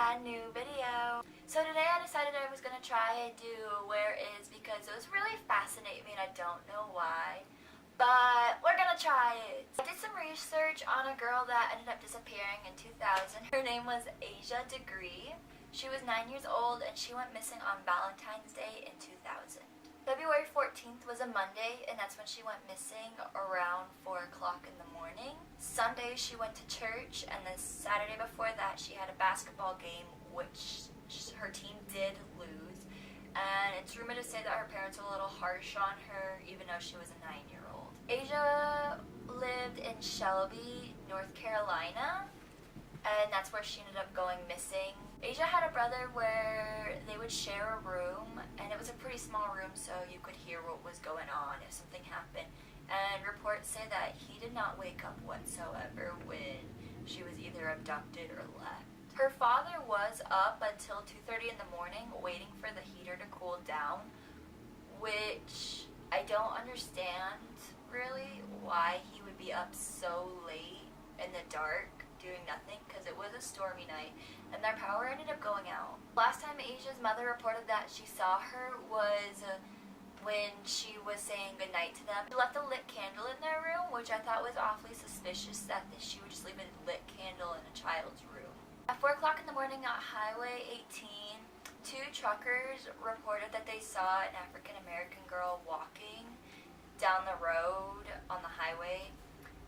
brand new video. So today I decided I was gonna try and do where is because it was really fascinating me and I don't know why. But we're gonna try it. I did some research on a girl that ended up disappearing in 2000. Her name was Asia Degree. She was 9 years old and she went missing on Valentine's Day in 2000. February 14th was a Monday and that's when she went missing around 4 o'clock in the morning. Sunday she went to church and the Saturday before that she had a basketball game which her team did lose. And it's rumored to say that her parents were a little harsh on her even though she was a 9-year-old. Asia lived in Shelby, North Carolina, and that's where she ended up going missing. Asia had a brother where they would share a room, and it was a pretty small room so you could hear what was going on if something happened. And reports say that he did not wake up whatsoever when she was either abducted or left. Her father was up until 2:30 in the morning waiting for the heater to cool down, which I don't understand really why he would be up so late in the dark doing nothing because it was a stormy night and their power ended up going out. Last time Asia's mother reported that she saw her was when she was saying goodnight to them. She left a lit candle in their room, which I thought was awfully suspicious that she would just leave a lit candle in a child's room. At 4 o'clock in the morning on Highway 18, 2 truckers reported that they saw an African American girl walking down the road on the highway,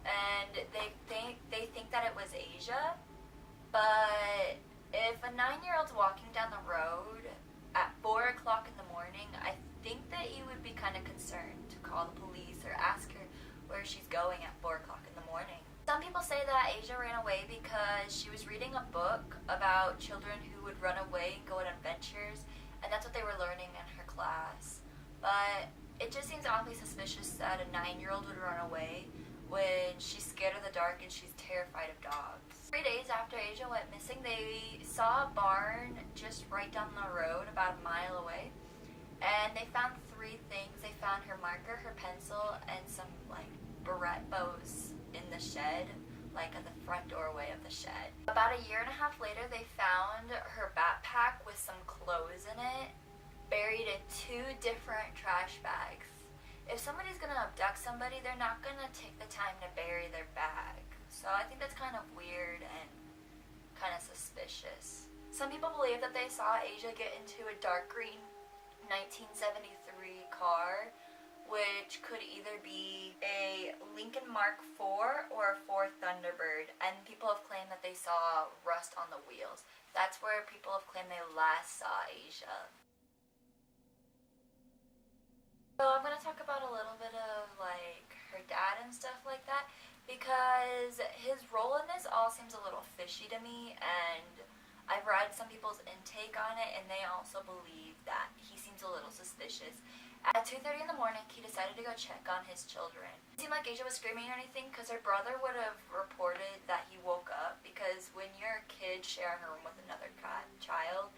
and they think that it was Asia. But if a 9-year-old's walking down the road at 4 o'clock in the morning, I think that you would be kind of concerned to call the police or ask her where she's going at 4 o'clock in the morning. Some people say that Asia ran away because she was reading a book about children who would run away and go on adventures, and that's what they were learning in her class. But it just seems awfully suspicious that a 9-year-old would run away when she's scared of the dark and she's terrified of dogs. 3 days after Asia went missing, they saw a barn just right down the road, about a mile away, and they found 3 things. They found her marker, her pencil, and some barrette bows in the shed, at the front doorway of the shed. About a year and a half later, they found her backpack with some clothes in it, buried in 2 different trash bags. If somebody's gonna abduct somebody, they're not gonna take the time to bury their bag. So I think that's kind of weird and kind of suspicious. Some people believe that they saw Asia get into a dark green 1973 car, which could either be a Lincoln Mark IV or a Ford Thunderbird, and people have claimed that they saw rust on the wheels. That's where people have claimed they last saw Asia. So I'm going to talk about a little bit of her dad and stuff like that, because his role in this all seems a little fishy to me, and I've read some people's intake on it and they also believe that he seems a little suspicious. At 2:30 in the morning, he decided to go check on his children. It seemed like Asia was screaming or anything because her brother would have reported that he woke up, because when you're a kid sharing a room with another child,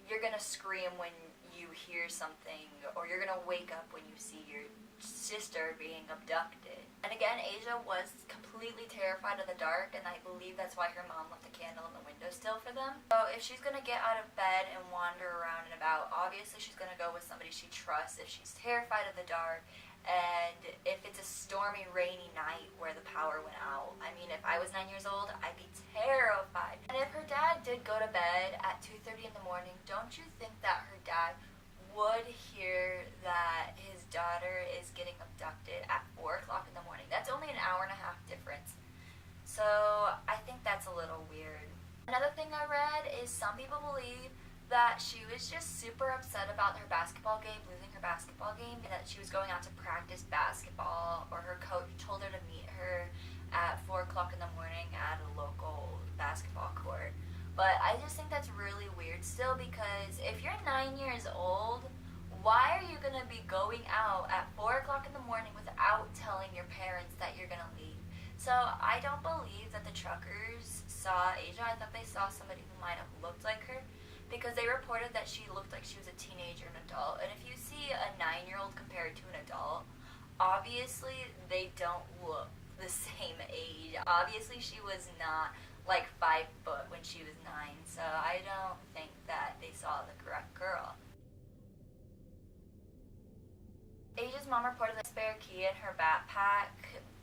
you're going to scream when you hear something, or you're going to wake up when you see your sister being abducted. And again, Asia was completely terrified of the dark, and I believe that's why her mom left the candle in the windowsill for them. So if she's going to get out of bed and wander around and about, obviously she's going to go with somebody she trusts if she's terrified of the dark. And if it's a stormy, rainy night where the power went out, I mean, if I was 9 years old, I'd be terrified. And if her dad did go to bed at 2:30 in the morning, don't you think that her dad would hear that his daughter is getting abducted at 4 o'clock in the morning? That's only an hour and a half difference. So I think that's a little weird. Another thing I read is some people believe that she was just super upset about her basketball game, losing her basketball game, and that she was going out to practice basketball, or her coach told her to meet her at 4 o'clock in the morning at a local basketball court. But I just think that's really weird still, because if you're 9 years old, why are you going to be going out at 4 o'clock in the morning without telling your parents that you're going to leave? So I don't believe that the truckers saw Asia. I thought they saw somebody who might have looked like her, because they reported that she looked like she was a teenager and adult. And if you see a 9-year-old compared to an adult, obviously they don't look the same age. Obviously she was not like 5 foot when she was 9, so I don't think that they saw the correct girl. Asia's mom reported a spare key in her backpack,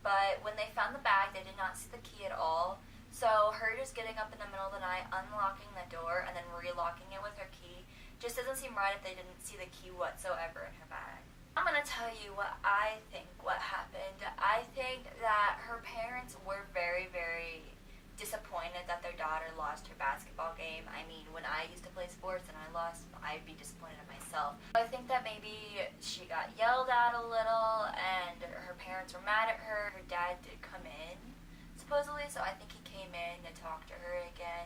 but when they found the bag, they did not see the key at all. So her just getting up in the middle of the night, unlocking the door, and then relocking it with her key just doesn't seem right if they didn't see the key whatsoever in her bag. I'm gonna tell you what I think what happened. I think that her parents were very, very disappointed that their daughter lost her basketball game. I mean, when I used to play sports and I lost, I'd be disappointed in myself. I think that maybe she got yelled at a little and her parents were mad at her. Her dad did come in, supposedly, so I think he came in to talk to her again.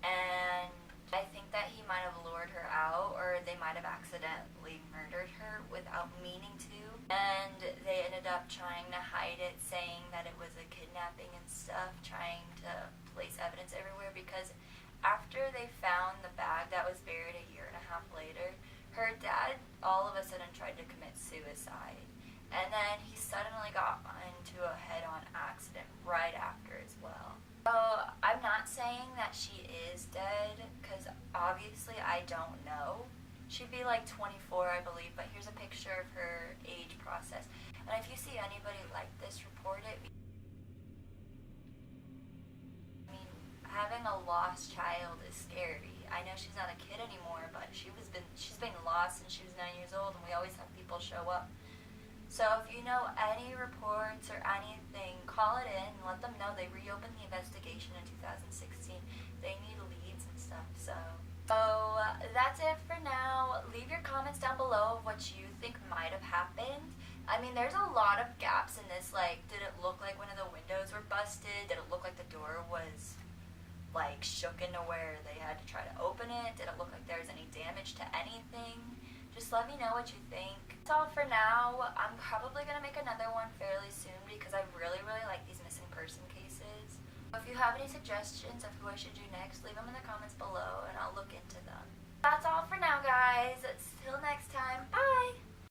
And I think that he might have lured her out, or they might have accidentally murdered her without meaning to. And they ended up trying to hide it, saying that it was a kidnapping and stuff, trying to place evidence everywhere, because after they found the bag that was buried a year and a half later, her dad all of a sudden tried to commit suicide. And then he suddenly got into a head-on accident right after as well. So I'm not saying that she is dead, because obviously I don't know. She'd be like 24, I believe, but here's a picture of her age process. And if you see anybody like this, report it. I mean, having a lost child is scary. I know she's not a kid anymore, but she's been lost since she was 9 years old, and we always have people show up. So if you know any reports or anything, call it in and let them know. They reopened the investigation in 2016. They need leads and stuff. So that's it for now. Leave your comments down below of what you think might have happened. I mean, there's a lot of gaps in this. Like, did it look like one of the windows were busted? Did it look like the door was like shook into where they had to try to open it? Did it look like there was any damage to anything? Just let me know what you think. That's all for now. I'm probably going to make another one fairly soon because I really, really like these missing person cases. If you have any suggestions of who I should do next, leave them in the comments below and I'll look into them. That's all for now, guys. Till next time. Bye!